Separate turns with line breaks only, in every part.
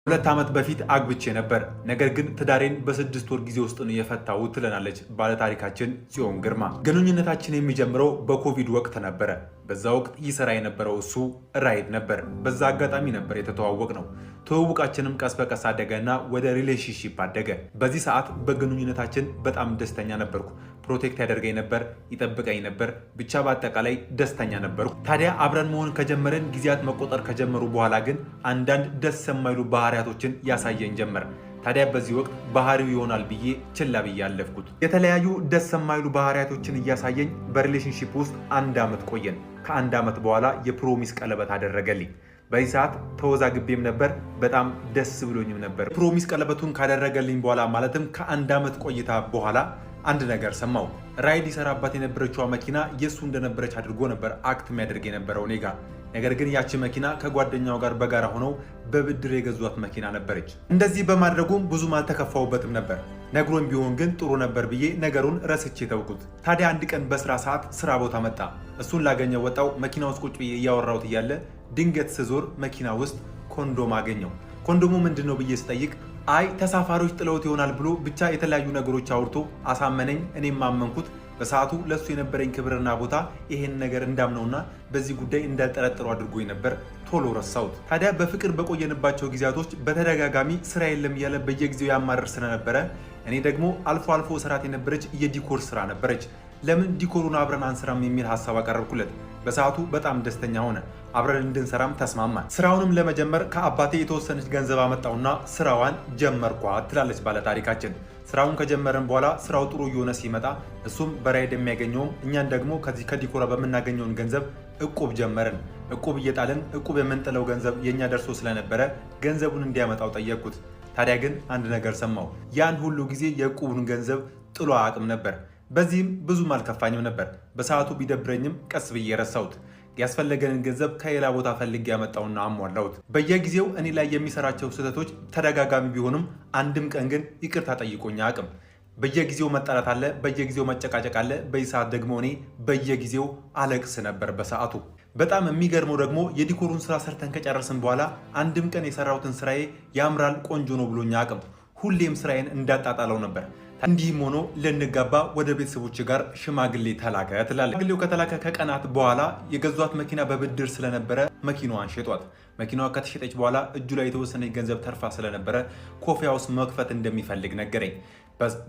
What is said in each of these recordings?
2 ዓመት በፊት አግብቼ ነበር። ነገር ግን ትዳሬን በ6 ወር ጊዜ ውስጥ ነው የፈታሁት ትለናለች ባለታሪካችን ጽዮን ግርማ። ግንኙነታችን የሚጀምረው በኮቪድ ወቅት ነበረ። በዛ ወቅት ይሰራ የነበረው እሱ ራይድ ነበር። በዛ አጋጣሚ ነበር የተተዋወቅ ነው። ትውውቃችንም ቀስ በቀስ አደገና ወደ ሪሌሽንሺፕ አደገ። በዚህ ሰዓት በግንኙነታችን በጣም ደስተኛ ነበርኩ። ፕሮቴክት ያደርገኝ ነበር፣ ይጠብቀኝ ነበር። ብቻ በአጠቃላይ ደስተኛ ነበርኩ። ታዲያ አብረን መሆን ከጀመረን ጊዜያት መቆጠር ከጀመሩ በኋላ ግን አንዳንድ ደስ የማይሉ ባህሪያቶችን ያሳየን ጀመር። ታዲያ በዚህ ወቅት ባህሪው ይሆናል ብዬ ችላ ብዬ አለፍኩት። የተለያዩ ደስ የማይሉ ባህሪያቶችን እያሳየኝ በሪሌሽንሺፕ ውስጥ 1 ዓመት ቆየን። ከ1 ዓመት በኋላ የፕሮሚስ ቀለበት አደረገልኝ። በዚህ ሰዓት ተወዛግቤም ነበር፣ በጣም ደስ ብሎኝም ነበር። ፕሮሚስ ቀለበቱን ካደረገልኝ በኋላ ማለትም ከ1 ዓመት ቆይታ በኋላ አንድ ነገር ሰማው። ራይድ ይሰራባት የነበረችዋ መኪና የሱ እንደነበረች አድርጎ ነበር አክት የሚያደርግ የነበረው እኔ ጋር። ነገር ግን ያቺ መኪና ከጓደኛው ጋር በጋራ ሆነው በብድር የገዟት መኪና ነበረች። እንደዚህ በማድረጉም ብዙም አልተከፋውበትም ነበር። ነግሮኝ ቢሆን ግን ጥሩ ነበር ብዬ ነገሩን ረስቼ ተውኩት። ታዲያ አንድ ቀን በስራ ሰዓት ስራ ቦታ መጣ። እሱን ላገኘው ወጣው። መኪና ውስጥ ቁጭ ብዬ እያወራሁት እያለ ድንገት ስዞር መኪና ውስጥ ኮንዶም አገኘው። ኮንዶሙ ምንድን ነው ብዬ ስጠይቅ አይ ተሳፋሪዎች ጥለውት ይሆናል ብሎ ብቻ የተለያዩ ነገሮች አውርቶ አሳመነኝ። እኔም ማመንኩት። በሰዓቱ ለሱ የነበረኝ ክብርና ቦታ ይሄን ነገር እንዳምነውና በዚህ ጉዳይ እንዳልጠረጥረው አድርጎኝ ነበር። ቶሎ ረሳሁት። ታዲያ በፍቅር በቆየንባቸው ጊዜያቶች በተደጋጋሚ ስራ የለም እያለ በየጊዜው ያማረር ስለነበረ እኔ ደግሞ አልፎ አልፎ ስራት የነበረች የዲኮር ስራ ነበረች። ለምን ዲኮሩን አብረን አንሰራም የሚል ሀሳብ አቀረብኩለት። በሰዓቱ በጣም ደስተኛ ሆነ። አብረን እንድንሰራም ተስማማን። ስራውንም ለመጀመር ከአባቴ የተወሰነች ገንዘብ አመጣውና ስራዋን ጀመርኳት ትላለች ባለታሪካችን። ስራውን ከጀመረን በኋላ ስራው ጥሩ እየሆነ ሲመጣ እሱም በራይድ የሚያገኘውም እኛን ደግሞ ከዚህ ከዲኮራ በምናገኘውን ገንዘብ እቁብ ጀመርን። እቁብ እየጣልን እቁብ የምንጥለው ገንዘብ የኛ ደርሶ ስለነበረ ገንዘቡን እንዲያመጣው ጠየቅኩት። ታዲያ ግን አንድ ነገር ሰማው። ያን ሁሉ ጊዜ የእቁቡን ገንዘብ ጥሎ አቅም ነበር። በዚህም ብዙም አልከፋኝም ነበር። በሰዓቱ ቢደብረኝም ቀስ ብዬ ረሳሁት። ያስፈለገንን ገንዘብ ከሌላ ቦታ ፈልጌ ያመጣውና አሟላሁት። በየጊዜው እኔ ላይ የሚሰራቸው ስህተቶች ተደጋጋሚ ቢሆንም አንድም ቀን ግን ይቅርታ ጠይቆኝ አቅም። በየጊዜው መጣላት አለ፣ በየጊዜው መጨቃጨቅ አለ። በዚህ ሰዓት ደግሞ እኔ በየጊዜው አለቅስ ነበር በሰዓቱ። በጣም የሚገርመው ደግሞ የዲኮሩን ስራ ሰርተን ከጨረስን በኋላ አንድም ቀን የሰራሁትን ስራዬ ያምራል፣ ቆንጆ ነው ብሎኝ አቅም። ሁሌም ስራዬን እንዳጣጣለው ነበር። እንዲህም ሆኖ ልንጋባ ወደ ቤተሰቦች ጋር ሽማግሌ ተላከ ትላለች። ሽማግሌው ከተላከ ከቀናት በኋላ የገዟት መኪና በብድር ስለነበረ መኪናዋን ሸጧት። መኪናዋ ከተሸጠች በኋላ እጁ ላይ የተወሰነች ገንዘብ ተርፋ ስለነበረ ኮፊያ ውስጥ መክፈት እንደሚፈልግ ነገረኝ።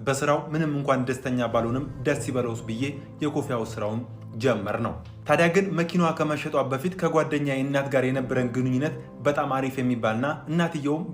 በስራው ምንም እንኳን ደስተኛ ባልሆንም ደስ ይበለውስ ብዬ የኮፊያው ስራውን ጀመር ነው። ታዲያ ግን መኪናዋ ከመሸጧ በፊት ከጓደኛ እናት ጋር የነበረን ግንኙነት በጣም አሪፍ የሚባልና እናትየውም